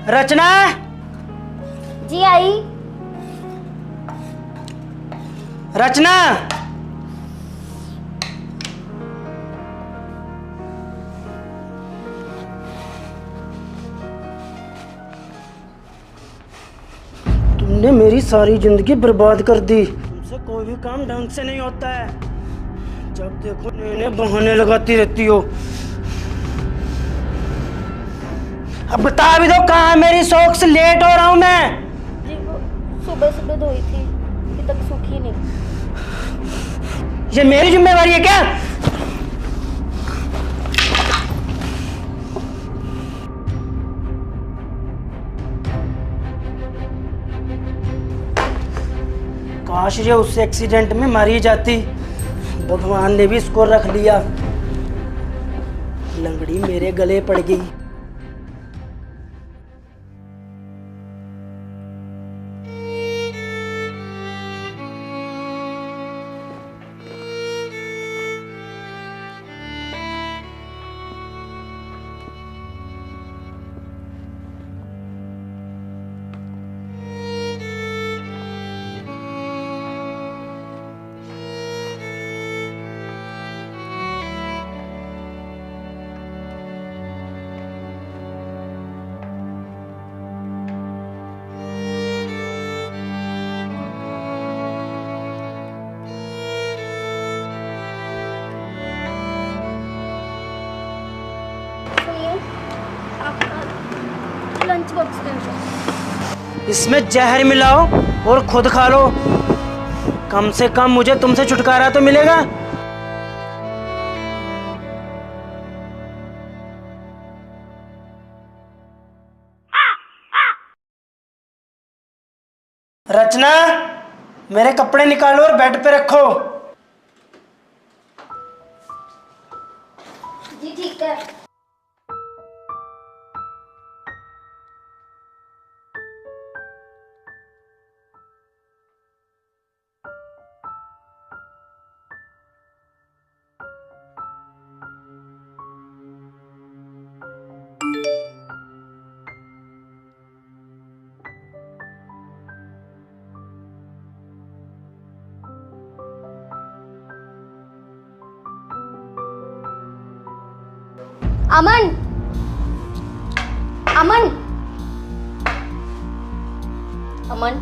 रचना। जी आई। रचना। तुमने मेरी सारी जिंदगी बर्बाद कर दी। तुमसे कोई भी काम ढंग से नहीं होता है। जब देखो नए बहाने लगाती रहती हो। अब बता भी दो कहाँ है मेरी शौक से लेट हो रहा हूँ मैं। जी वो सुबह सुबह धोई थी, अभी तक सूखी नहीं। ये मेरी जिम्मेवारी है क्या? काश ये उस एक्सीडेंट में मारी जाती। भगवान ने भी इसको रख लिया। लंगड़ी मेरे गले पड़ गई। लंच बॉक्स दे। इसमें जहर मिलाओ और खुद खा लो। कम से कम मुझे तुमसे छुटकारा तो मिलेगा। रचना, मेरे कपड़े निकालो और बेड पे रखो। जी ठीक है। अमन, अमन, अमन,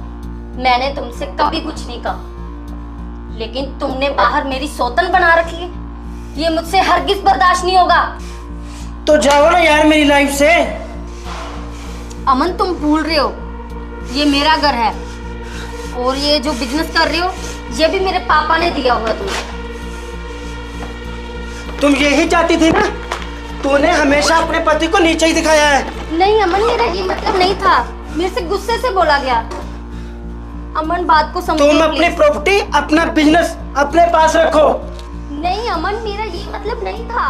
मैंने तुमसे कभी कुछ नहीं कहा, लेकिन तुमने बाहर मेरी सौतन बना रखी है। ये मुझसे हरगिज बर्दाश्त नहीं होगा। तो जाओ ना यार मेरी लाइफ से। अमन तुम भूल रहे हो, ये मेरा घर है और ये जो बिजनेस कर रहे हो ये भी मेरे पापा ने दिया हुआ तुम्हें। तुम यही चाहती थी ना। तूने हमेशा अपने पति को नीचे ही दिखाया है। नहीं अमन, मेरा ये मतलब नहीं था, मेरे से गुस्से से बोला गया। अमन बात को समझो। तुम अपनी प्रॉपर्टी, अपना बिजनेस अपने पास रखो। नहीं अमन, मेरा ये मतलब नहीं था।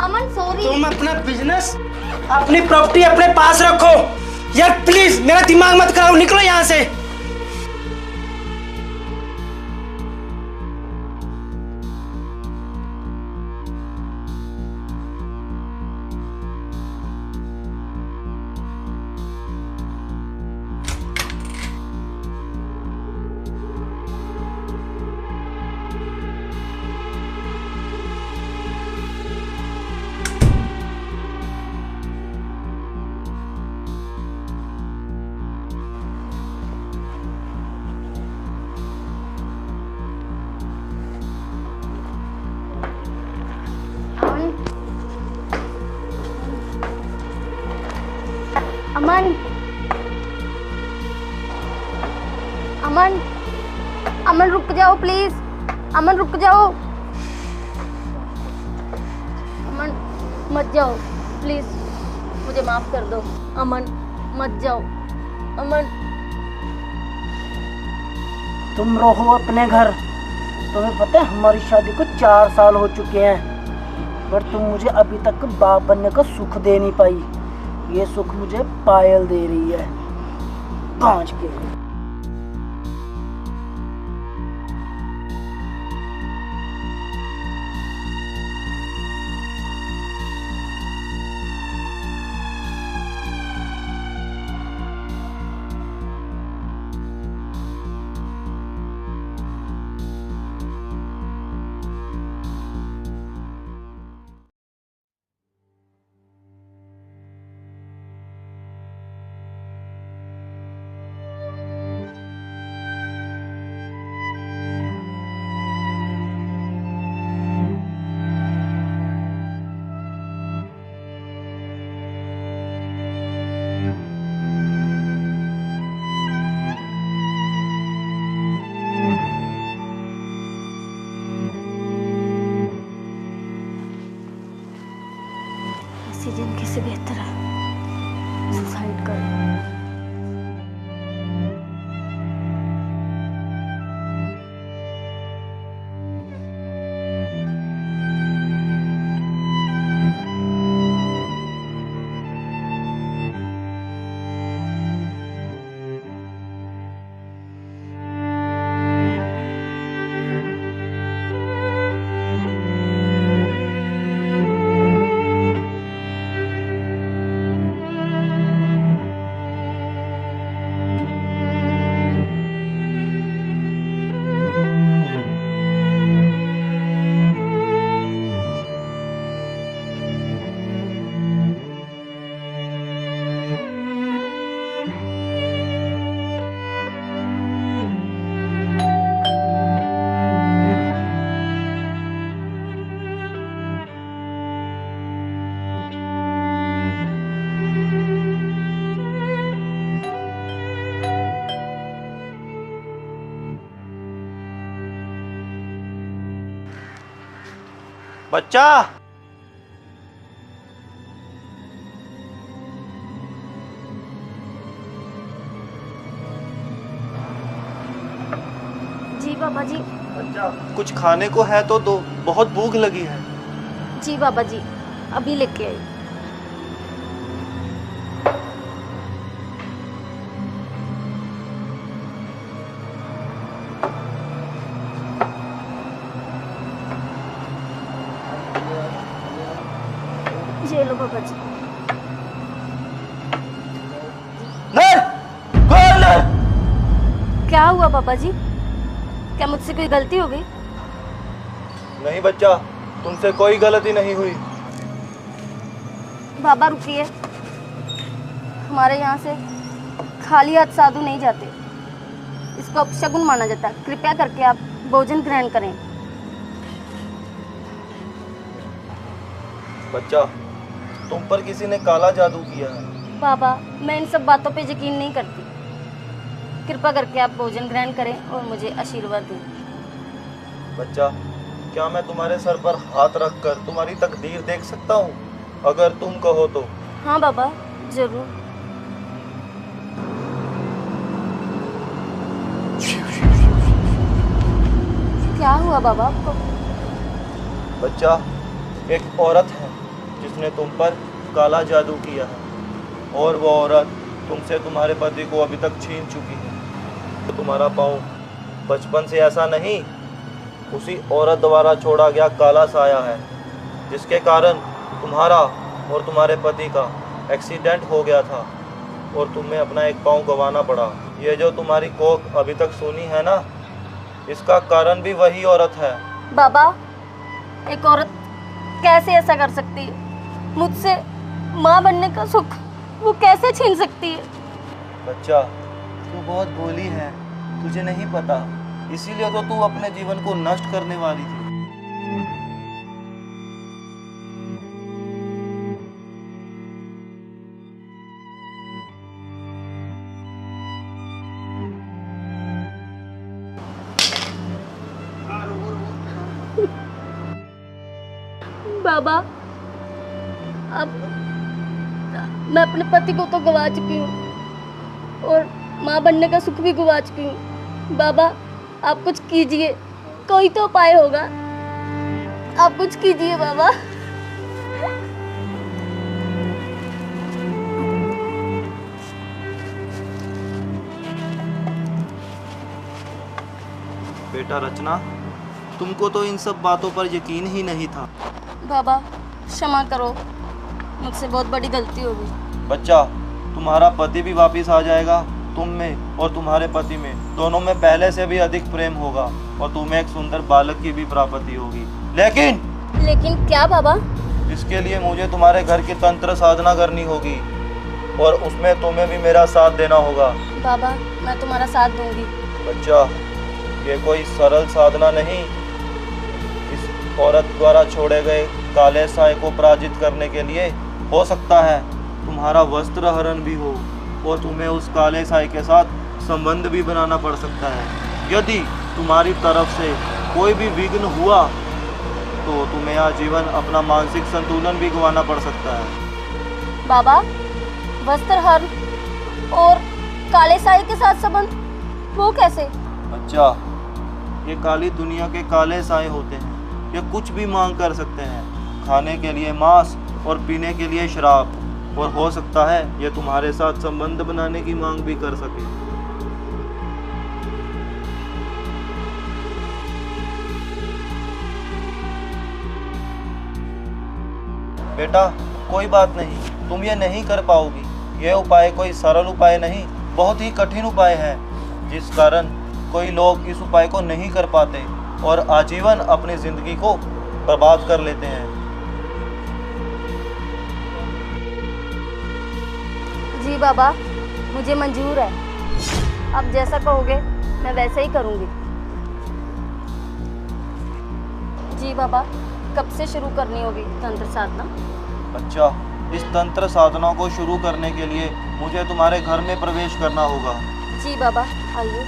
अमन सॉरी। तुम अपना बिजनेस, अपनी प्रॉपर्टी अपने पास रखो। यार प्लीज मेरा दिमाग मत खराब, निकलो यहाँ से। अमन, अमन, अमन रुक जाओ प्लीज। अमन रुक जाओ। अमन मत जाओ प्लीज, मुझे माफ कर दो। अमन मत जाओ। अमन तुम रहो अपने घर। तुम्हें पता है हमारी शादी को 4 साल हो चुके हैं, पर तुम मुझे अभी तक बाप बनने का सुख दे नहीं पाई। ये सुख मुझे पायल दे रही है, पांच के। सुसाइड कर। बच्चा, जी बाबा जी। बच्चा कुछ खाने को है तो दो, बहुत भूख लगी है। जी बाबा जी, अभी लेके आई। ये लो बाबा जी। नहीं, कौन है? क्या हुआ बाबा जी? क्या मुझसे कोई गलती हो गई? नहीं बच्चा, तुमसे कोई गलती नहीं हुई। बाबा रुकिए, हमारे यहाँ से खाली हाथ साधु नहीं जाते, इसको अपशगुन माना जाता है। कृपया करके आप भोजन ग्रहण करें। बच्चा, तुम पर किसी ने काला जादू किया है। बाबा, मैं इन सब बातों पे यकीन नहीं करती। कृपा करके आप भोजन ग्रहण करें और मुझे आशीर्वाद दें। बच्चा, क्या मैं तुम्हारे सर पर हाथ रखकर तुम्हारी तकदीर देख सकता हूँ? अगर तुम कहो तो। हाँ बाबा, जरूर। क्या हुआ बाबा आपको? बच्चा, एक औरत है जिसने तुम पर काला जादू किया है, और वो औरत तुमसे तुम्हारे पति को अभी तक छीन चुकी है। तो तुम्हारा पाँव बचपन से ऐसा नहीं, उसी औरत द्वारा छोड़ा गया काला साया है, जिसके कारण तुम्हारा और तुम्हारे पति का एक्सीडेंट हो गया था और तुम्हें अपना एक पाँव गंवाना पड़ा। ये जो तुम्हारी कोख अभी तक सूनी है ना, इसका कारण भी वही औरत है। बाबा, एक औरत कैसे ऐसा कर सकती है? मुझसे माँ बनने का सुख वो कैसे छीन सकती है? बच्चा, तू बहुत भोली है, तुझे नहीं पता, इसीलिए तो तू अपने जीवन को नष्ट करने वाली थी। बाबा, अब मैं अपने पति को तो गवा चुकी हूँ और माँ बनने का सुख भी गवा चुकी हूँ। बाबा, आप कुछ कीजिए, कोई तो उपाय होगा। आप कुछ कीजिए बाबा। बेटा रचना, तुमको तो इन सब बातों पर यकीन ही नहीं था। बाबा, क्षमा करो, मुझसे बहुत बड़ी गलती हो गई। बच्चा, तुम्हारा पति भी वापस आ जाएगा। तुम में और तुम्हारे पति में दोनों में पहले से भी अधिक प्रेम होगा और तुम्हें एक सुंदर बालक की भी प्राप्ति होगी। लेकिन क्या बाबा? इसके लिए मुझे तुम्हारे घर की तंत्र साधना करनी होगी और उसमें तुम्हें भी मेरा साथ देना होगा। बाबा, मैं तुम्हारा साथ दूंगी। बच्चा, ये कोई सरल साधना नहीं। इस औरत द्वारा छोड़े गए काले साए को पराजित करने के लिए हो सकता है तुम्हारा वस्त्र हरण भी हो और तुम्हें उस काले साए के साथ संबंध भी बनाना पड़ सकता है। यदि तुम्हारी तरफ से कोई भी विघ्न हुआ तो तुम्हें आजीवन अपना मानसिक संतुलन भी गंवाना पड़ सकता है। बाबा, वस्त्रहरण और काले साई के साथ संबंध, वो कैसे? बच्चा, ये काली दुनिया के काले साए होते हैं। ये कुछ भी मांग कर सकते हैं, खाने के लिए मांस और पीने के लिए शराब, और हो सकता है ये तुम्हारे साथ संबंध बनाने की मांग भी कर सके। बेटा, कोई बात नहीं, तुम ये नहीं कर पाओगी। ये उपाय कोई सरल उपाय नहीं, बहुत ही कठिन उपाय है, जिस कारण कोई लोग इस उपाय को नहीं कर पाते और आजीवन अपनी जिंदगी को बर्बाद कर लेते हैं। जी बाबा, मुझे मंजूर है। आप जैसा कहोगे मैं वैसा ही करूँगी। जी बाबा, कब से शुरू करनी होगी तंत्र साधना? बच्चा, इस तंत्र साधना को शुरू करने के लिए मुझे तुम्हारे घर में प्रवेश करना होगा। जी बाबा, आइए।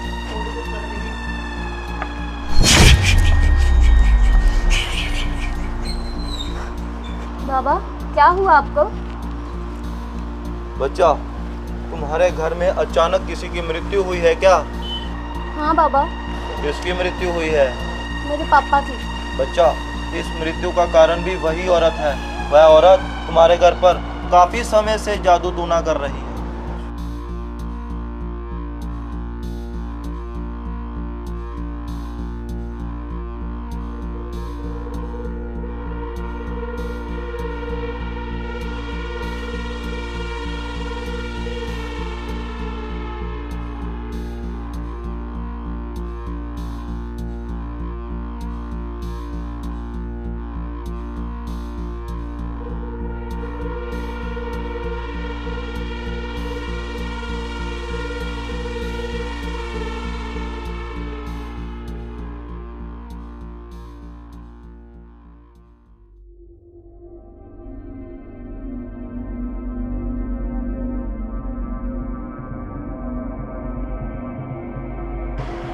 बाबा, क्या हुआ आपको? बच्चा, तुम्हारे घर में अचानक किसी की मृत्यु हुई है क्या? हाँ बाबा, किसकी मृत्यु हुई है? मेरे पापा की। बच्चा, इस मृत्यु का कारण भी वही औरत है। वह औरत तुम्हारे घर पर काफी समय से जादू टूना कर रही है।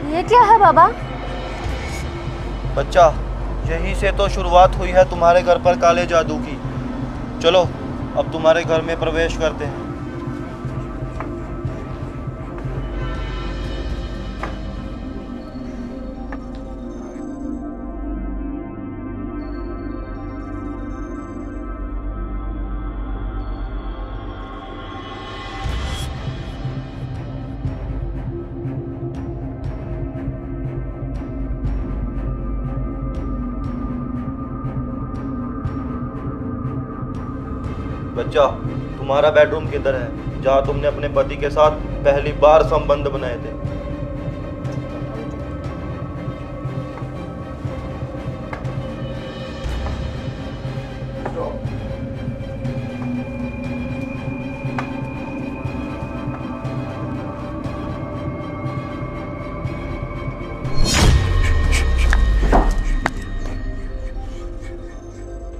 ये क्या है बाबा? बच्चा, यही से तो शुरुआत हुई है तुम्हारे घर पर काले जादू की। चलो, अब तुम्हारे घर में प्रवेश करते हैं। बच्चा, तुम्हारा बेडरूम किधर है, जहाँ तुमने अपने पति के साथ पहली बार संबंध बनाए थे?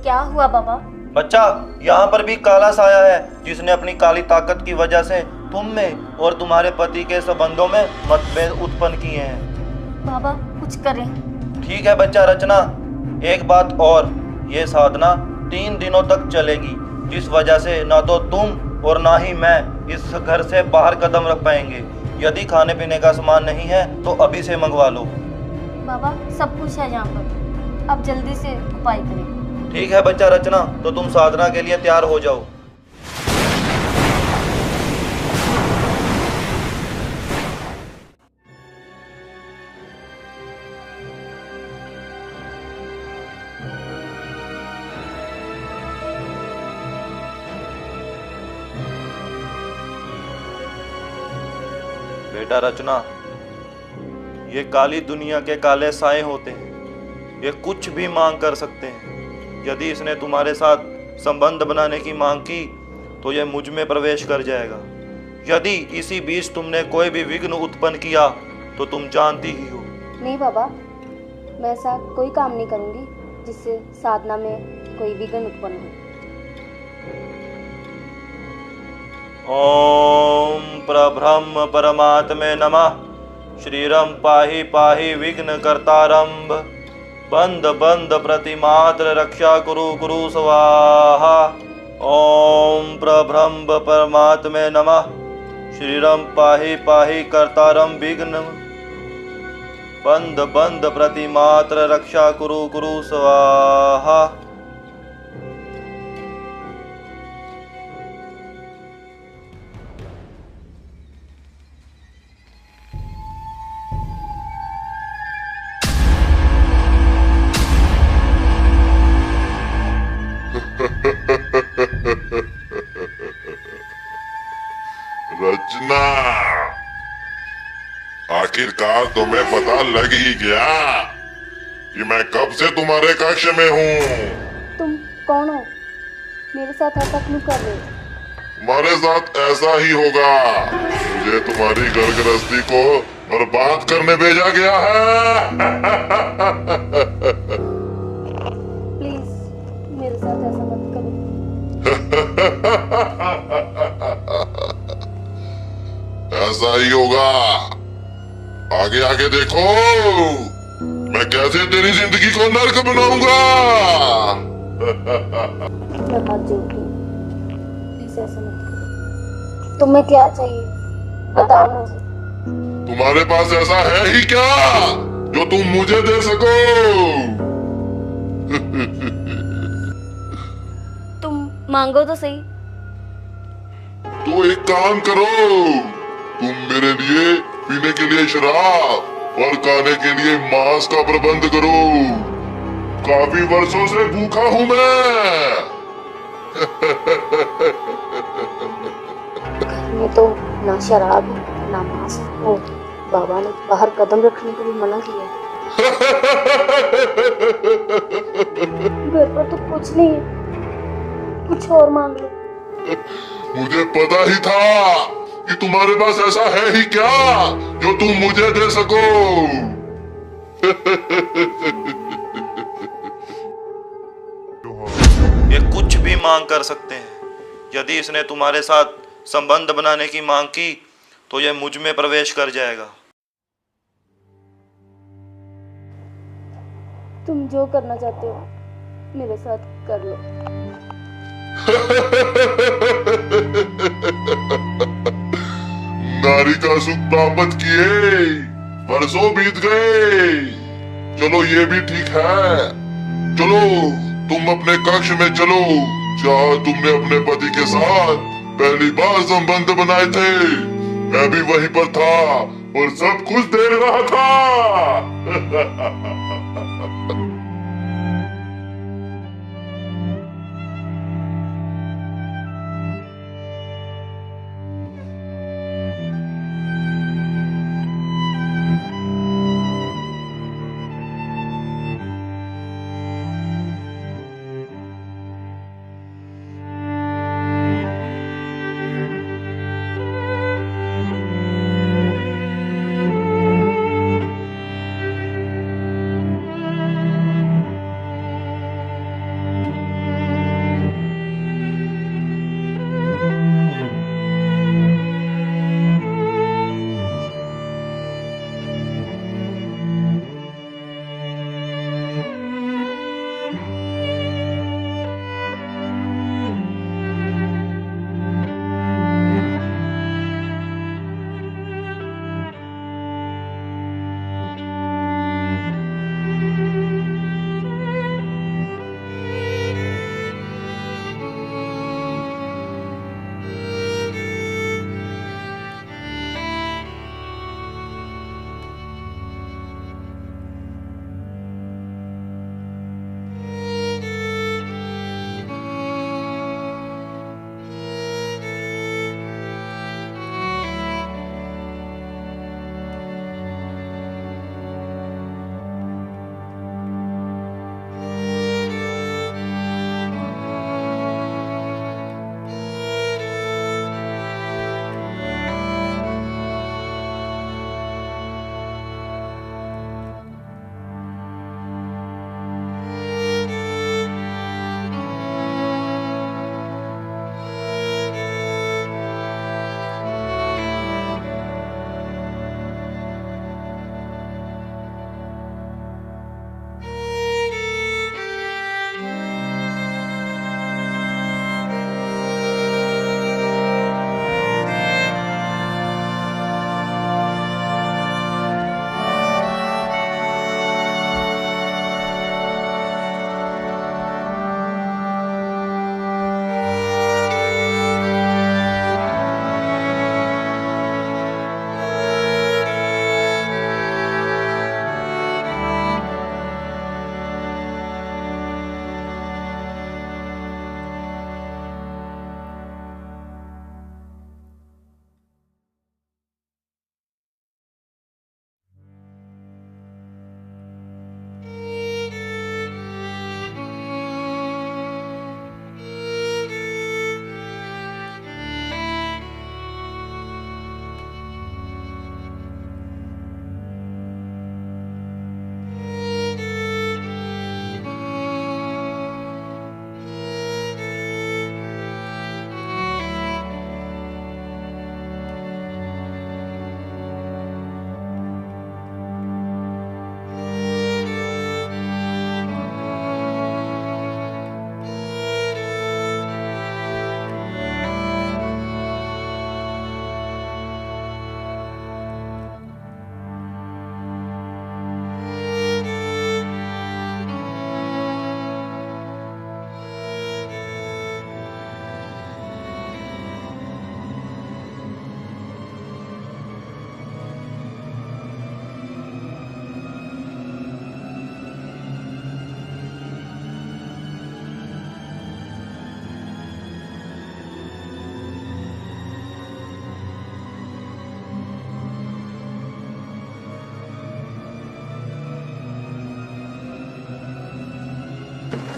क्या हुआ बाबा? बच्चा, यहाँ पर भी काला साया है, जिसने अपनी काली ताकत की वजह से तुम में और तुम्हारे पति के संबंधों में मतभेद उत्पन्न किए हैं। बाबा, कुछ करें। ठीक है बच्चा रचना, एक बात और, ये साधना 3 दिनों तक चलेगी, जिस वजह से ना तो तुम और ना ही मैं इस घर से बाहर कदम रख पाएंगे। यदि खाने पीने का सामान नहीं है तो अभी से मंगवा लो। बाबा, सब कुछ है यहाँ पर, आप जल्दी से उपाय करें। ठीक है बच्चा रचना, तो तुम साधना के लिए तैयार हो जाओ। बेटा रचना, ये काली दुनिया के काले साए होते हैं, ये कुछ भी मांग कर सकते हैं। यदि इसने तुम्हारे साथ संबंध बनाने की मांग की तो यह मुझ में प्रवेश कर जाएगा। यदि इसी बीच तुमने कोई भी विघ्न उत्पन्न किया तो तुम जानती ही हो। नहीं बाबा, मैं ऐसा कोई काम नहीं करूँगी जिससे साधना में कोई विघ्न उत्पन्न हो। ओम परब्रह्म परमात्मे नमः। श्रीरम पाहि पाहि विघ्न कर्तारंभ। बंद बंद प्रतिमात्र रक्षा कुरु कुरु स्वाहा। ओम प्रब्रह्म परमात्मे नमः। श्रीरम पाहि पाहि कर्तारम विघ्न बंद बंद प्रतिमात्र रक्षा कुरु कुरु स्वाहा। रचना, आखिरकार तुम्हें पता लग ही गया कि मैं कब से तुम्हारे कक्ष में हूँ। तुम कौन हो? मेरे साथ ऐसा क्यों कर रहे हो? तुम्हारे साथ ऐसा ही होगा। मुझे तुम्हारी घर गृहस्थी को बर्बाद करने भेजा गया है। प्लीज मेरे साथ ऐसा मत करो। ऐसा ही होगा। आगे आगे देखो, मैं कैसे तेरी जिंदगी को नर्क बनाऊंगा। मैं हाथ जोड़ती हूँ, प्लीज ऐसा मत करो। तुम्हें क्या चाहिए बताओ मुझे। तुम्हारे पास ऐसा है ही क्या जो तुम मुझे दे सको। तुम मांगो तो सही। तो एक काम करो, तुम मेरे लिए पीने के लिए शराब और खाने के लिए मांस का प्रबंध करो। काफी वर्षों से भूखा हूं मैं। घर में तो ना शराब है ना मांस। ओ, बाबा ने बाहर कदम रखने को भी मना किया है। घर पर तो कुछ नहीं है, कुछ और मांग लो। मुझे पता ही था कि तुम्हारे पास ऐसा है ही क्या जो तुम मुझे दे सको। ये कुछ भी मांग कर सकते हैं। यदि इसने तुम्हारे साथ संबंध बनाने की मांग की तो ये मुझ में प्रवेश कर जाएगा। तुम जो करना चाहते हो मेरे साथ कर लो। नारी का सुख प्राप्त किए वर्षों बीत गए। चलो ये भी ठीक है। चलो तुम अपने कक्ष में चलो, जहाँ तुमने अपने पति के साथ पहली बार संबंध बनाए थे। मैं भी वहीं पर था और सब कुछ देख रहा था।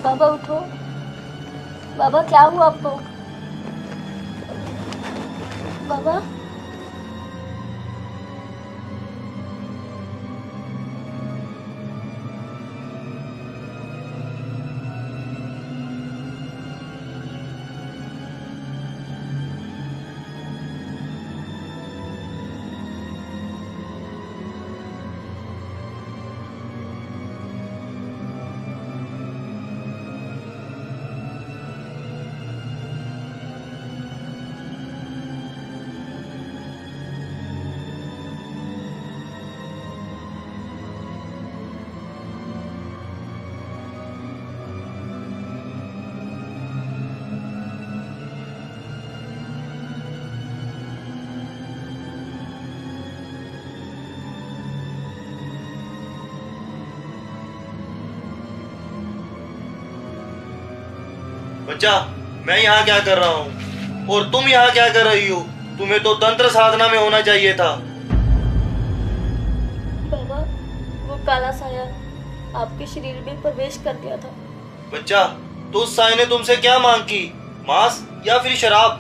बाबा उठो। बाबा क्या हुआ आपको? बाबा बच्चा, मैं यहाँ क्या कर रहा हूँ और तुम यहाँ क्या कर रही हो? तुम्हें तो तंत्र साधना में होना चाहिए था। बाबा वो काला साया आपके शरीर में प्रवेश कर गया था। बच्चा, तो उस साय ने तुमसे क्या मांग की? मांस या फिर शराब?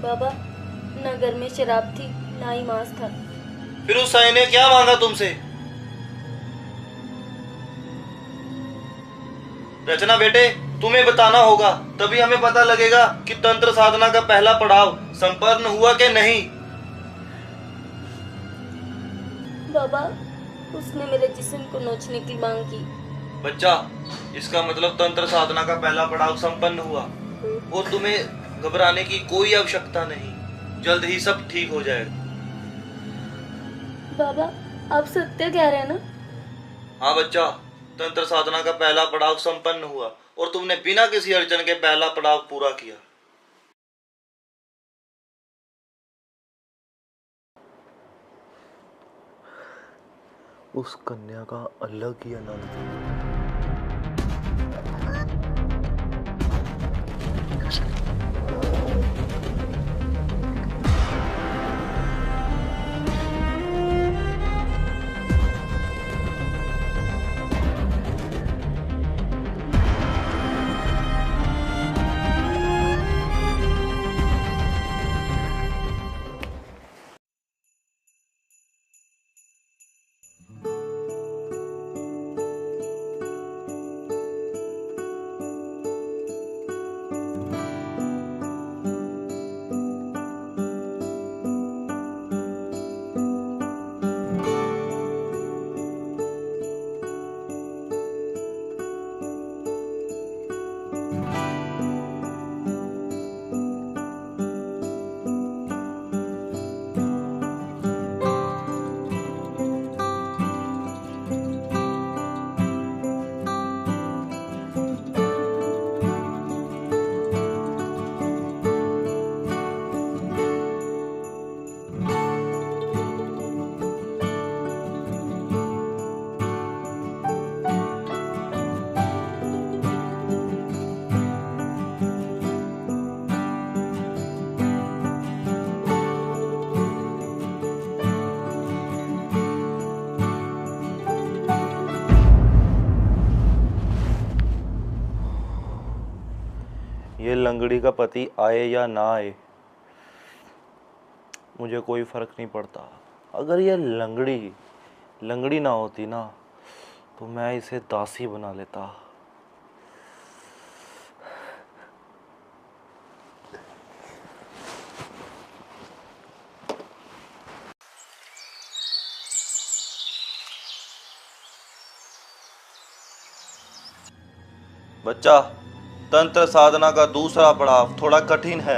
बाबा न घर में शराब थी ना ही मांस था। फिर उस साय ने क्या मांगा तुमसे? रचना बेटे, तुम्हें बताना होगा, तभी हमें पता लगेगा कि तंत्र साधना का पहला पड़ाव संपन्न हुआ कि नहीं। बाबा उसने मेरे जिस्म को नोचने की मांग की। बच्चा, इसका मतलब तंत्र साधना का पहला पड़ाव संपन्न हुआ और तुम्हें घबराने की कोई आवश्यकता नहीं। जल्द ही सब ठीक हो जाएगा। बाबा आप सत्य कह रहे हैं ना? हाँ बच्चा, तंत्र साधना का पहला पड़ाव संपन्न हुआ और तुमने बिना किसी अड़चन के पहला पड़ाव पूरा किया। उस कन्या का अलग ही आनंद था। ये लंगड़ी का पति आए या ना आए, मुझे कोई फर्क नहीं पड़ता। अगर ये लंगड़ी ना होती ना, तो मैं इसे दासी बना लेता। बच्चा, तंत्र साधना का दूसरा पड़ाव थोड़ा कठिन है।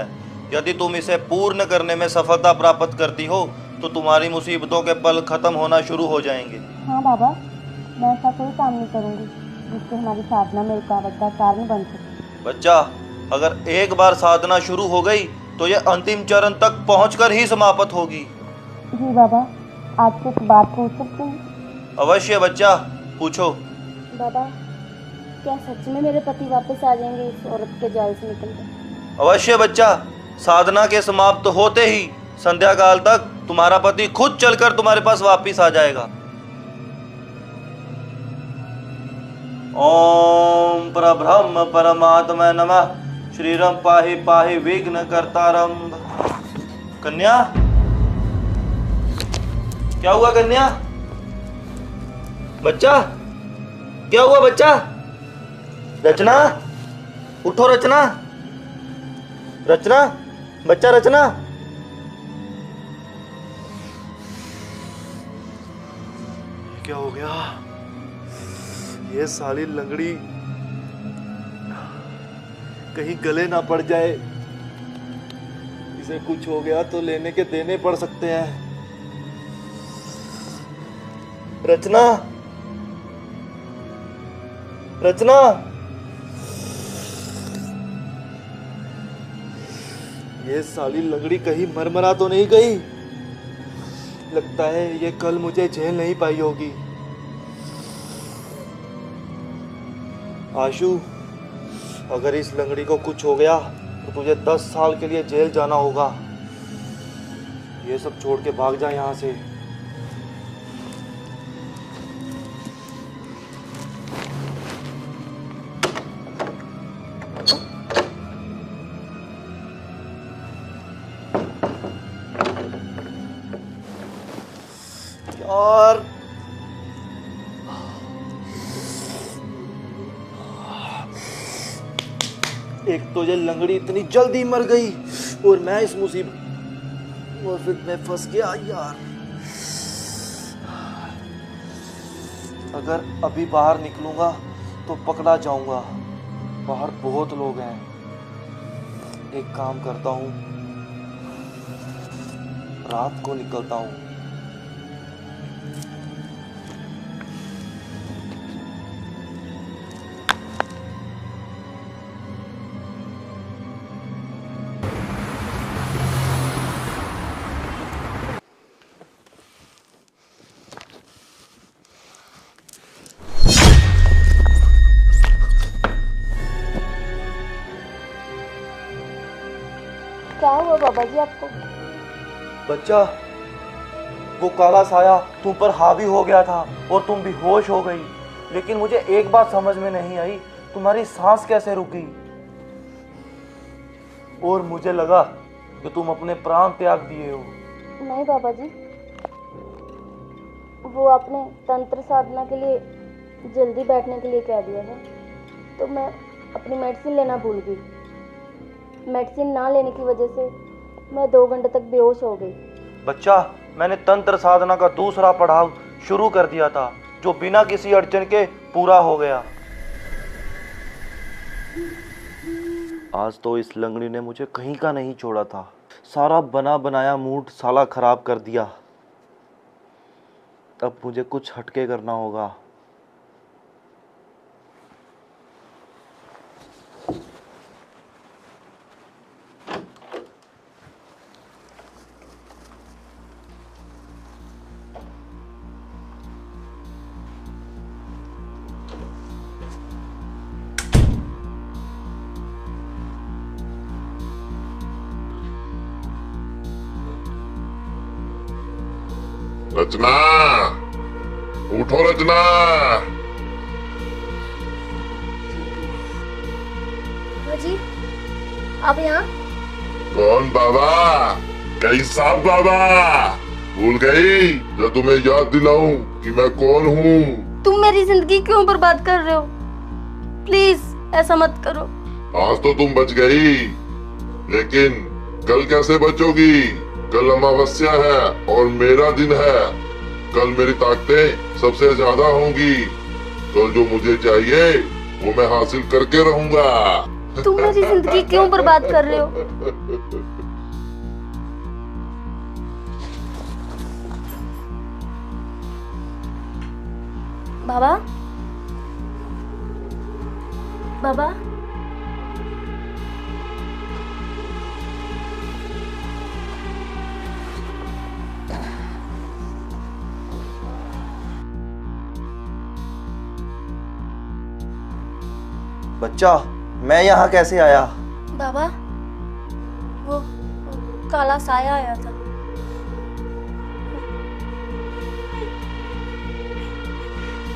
यदि तुम इसे पूर्ण करने में सफलता प्राप्त करती हो तो तुम्हारी मुसीबतों के पल खत्म होना शुरू हो जाएंगे। हाँ बाबा, मैं ऐसा कोई काम नहीं करूँगी जिससे हमारी साधना में रुकावट का कारण बन सके। बच्चा, अगर एक बार साधना शुरू हो गई तो यह अंतिम चरण तक पहुंचकर ही समाप्त होगी। जी बाबा, आपसे एक बात पूछ सकते हैं? अवश्य बच्चा, पूछो। बाबा, क्या सच में मेरे पति वापस आ जाएंगे इस औरत के जाल से निकलकर? अवश्य बच्चा, साधना के समाप्त होते ही संध्या काल तक तुम्हारा पति खुद चलकर तुम्हारे पास वापिस आ जाएगा। ओम परब्रह्म परमात्मा नमः। श्रीरम पाहि पाहि विघ्न कर्तारम। कन्या, क्या हुआ कन्या? बच्चा, क्या हुआ बच्चा? रचना, उठो रचना। रचना, बच्चा रचना। क्या हो गया? ये साली लंगड़ी कहीं गले ना पड़ जाए। इसे कुछ हो गया तो लेने के देने पड़ सकते हैं। रचना, रचना, ये साली लंगड़ी कहीं मरमरा तो नहीं गई? लगता है ये कल मुझे झेल नहीं पाई होगी। आशु, अगर इस लंगड़ी को कुछ हो गया तो तुझे 10 साल के लिए जेल जाना होगा। ये सब छोड़ के भाग जा यहाँ से। यार, एक तो ये लंगड़ी इतनी जल्दी मर गई और मैं इस मुसीबत में फंस गया यार। अगर अभी बाहर निकलूंगा तो पकड़ा जाऊंगा। बाहर बहुत लोग हैं। एक काम करता हूँ, रात को निकलता हूँ। क्या हुआ बाबा जी आपको? बच्चा, वो काला साया तुम पर हावी हो गया था और तुम बेहोश हो गई। लेकिन मुझे एक बात समझ में नहीं आई, तुम्हारी सांस कैसे रुक गई? और मुझे लगा कि तुम अपने प्राण त्याग दिए हो। नहीं बाबा जी, वो आपने तंत्र साधना के लिए जल्दी बैठने के लिए कह दिया था, तो मैं अपनी मेडिसिन लेना भूल गई। मेडिसिन ना लेने की वजह से मैं 2 घंटे तक बेहोश हो गई। बच्चा, मैंने तंत्र साधना का दूसरा पड़ाव शुरू कर दिया था, जो बिना किसी अड़चन के पूरा हो गया। आज तो इस लंगड़ी ने मुझे कहीं का नहीं छोड़ा था। सारा बना बनाया मूड साला खराब कर दिया। अब मुझे कुछ हटके करना होगा। रचना, उठो रचना। बाबा जी, आप यहाँ? कौन बाबा? कैसा बाबा? भूल गई जो तुम्हें याद दिलाऊं कि मैं कौन हूँ? तुम मेरी जिंदगी क्यों बर्बाद कर रहे हो? प्लीज ऐसा मत करो। आज तो तुम बच गई, लेकिन कल कैसे बचोगी? कल अमावस्या है और मेरा दिन है। कल मेरी ताकतें सबसे ज्यादा होंगी। कल जो मुझे चाहिए वो मैं हासिल करके रहूंगा। तुम मेरी जिंदगी क्यों बर्बाद कर रहे हो? बाबा, बाबा, बच्चा, मैं यहाँ कैसे आया? बाबा, वो काला साया आया था।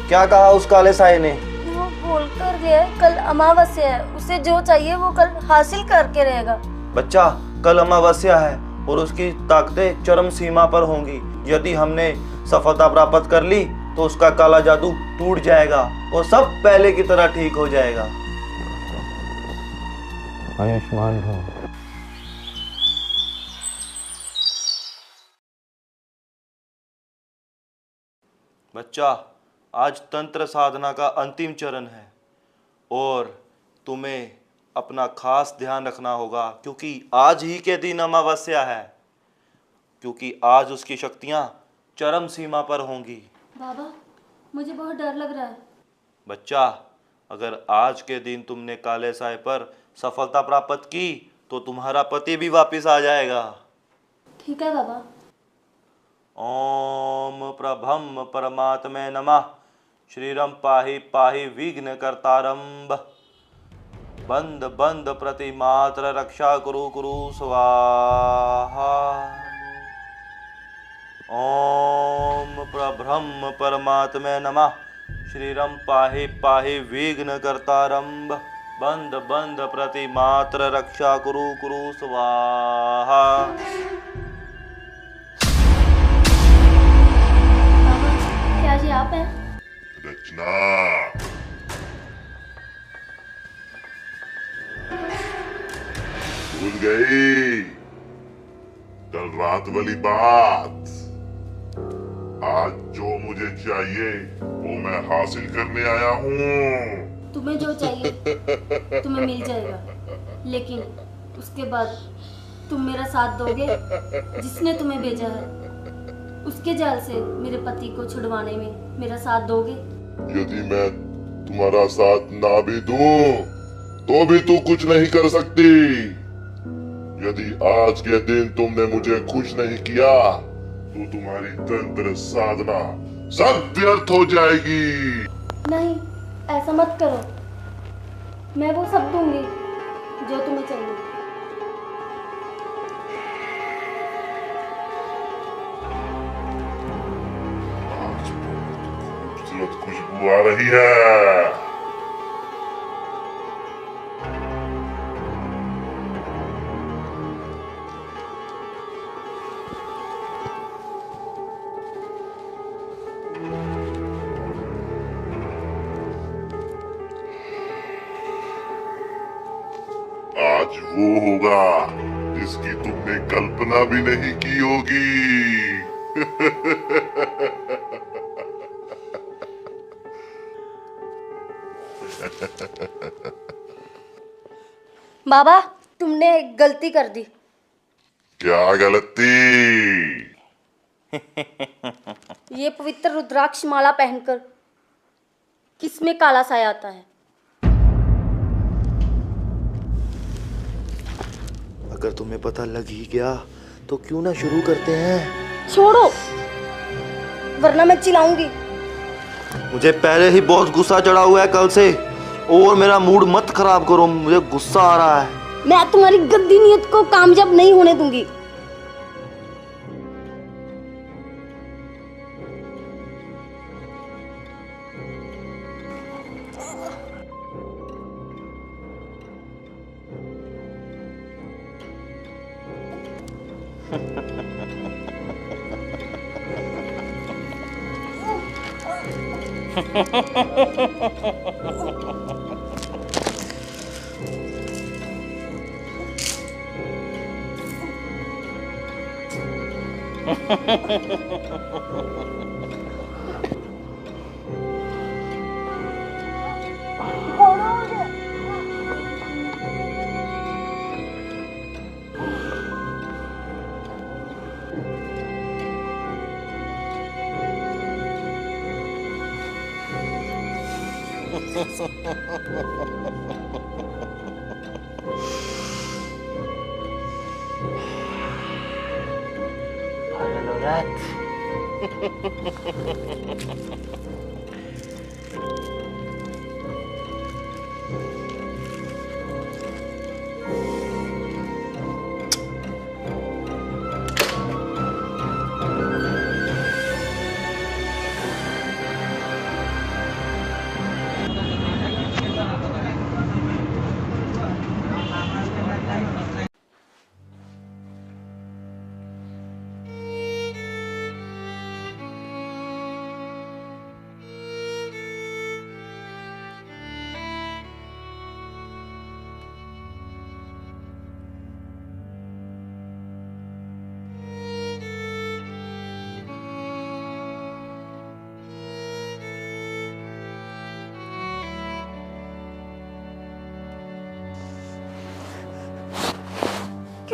क्या कहा उस काले साये ने? वो बोलकर गया है कल अमावस्या है, उसे जो चाहिए वो कल हासिल करके रहेगा। बच्चा, कल अमावस्या है और उसकी ताकतें चरम सीमा पर होंगी। यदि हमने सफलता प्राप्त कर ली तो उसका काला जादू टूट जाएगा और सब पहले की तरह ठीक हो जाएगा। आयुष्मान भव। बच्चा, आज तंत्र साधना का अंतिम चरण है और तुम्हें अपना खास ध्यान रखना होगा, क्योंकि आज ही के दिन अमावस्या है, क्योंकि आज उसकी शक्तियां चरम सीमा पर होंगी। बाबा, मुझे बहुत डर लग रहा है। बच्चा, अगर आज के दिन तुमने काले साए पर सफलता प्राप्त की तो तुम्हारा पति भी वापस आ जाएगा। ठीक है बाबा। ओम प्रभम परमात्मे नमः। श्रीरम पाहि पाहि विघ्न कर्तारम। बंद बंद प्रतिमात्र रक्षा कुरु कुरु स्वाहा। ओम प्रब्रह्म परमात्मे नमः। श्रीरम पाहि पाहि विघ्न कर्तारम। बंद बंद प्रतिमात्र रक्षा कुरु कुरु स्वाहा। बाबा, क्या जी आप हैं? रचना, भूल गई कल रात वाली बात? आज जो मुझे चाहिए वो मैं हासिल करने आया हूँ। तुम्हें जो चाहिए तुम्हें मिल जाएगा, लेकिन उसके बाद तुम मेरा साथ दोगे। जिसने तुम्हें भेजा है उसके जाल से मेरे पति को छुड़वाने में मेरा साथ दोगे। यदि मैं तुम्हारा साथ ना भी दूं तो भी तू कुछ नहीं कर सकती। यदि आज के दिन तुमने मुझे खुश नहीं किया तो तुम्हारी तंत्र साधना सब व्यर्थ हो जाएगी। नहीं, ऐसा मत करो। मैं वो सब दूंगी जो तुम्हें चाहिए। आज बहुत खूबसूरत खुशबू आ रही है। आज वो होगा जिसकी तुमने कल्पना भी नहीं की होगी। बाबा, तुमने एक गलती कर दी। क्या गलती? ये पवित्र रुद्राक्ष माला पहनकर किसमें काला साया आता है? अगर तुम्हें पता लग ही गया तो क्यों ना शुरू करते हैं। छोड़ो, वरना मैं चिल्लाऊंगी। मुझे पहले ही बहुत गुस्सा चढ़ा हुआ है कल से, और मेरा मूड मत खराब करो, मुझे गुस्सा आ रहा है। मैं तुम्हारी गंदी नीयत को कामयाब नहीं होने दूंगी।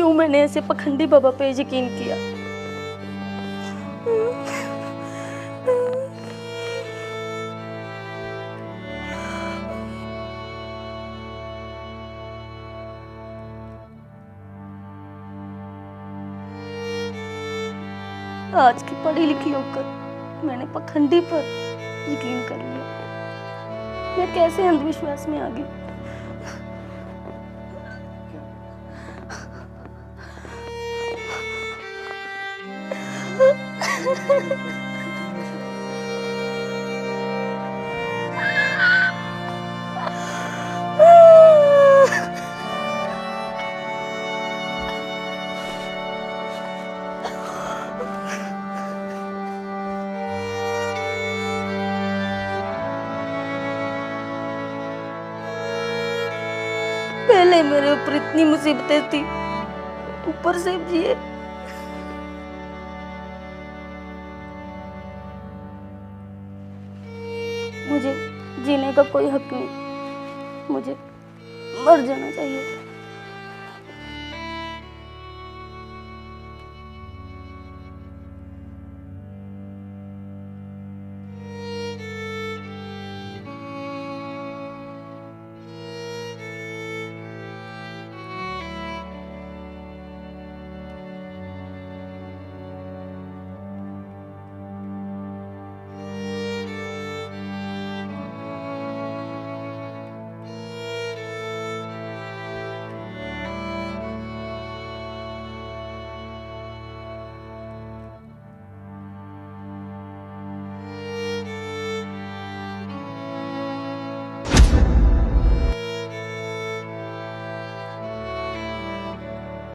क्यों मैंने ऐसे पखंडी बाबा पे यकीन किया। आज की पढ़ी लिखी होकर मैंने पखंडी पर यकीन कर लिया। मैं कैसे अंधविश्वास में आ गई। पहले मेरे ऊपर इतनी मुसीबतें थी, ऊपर से ये मुझे जीने का कोई हक नहीं, मुझे मर जाना चाहिए।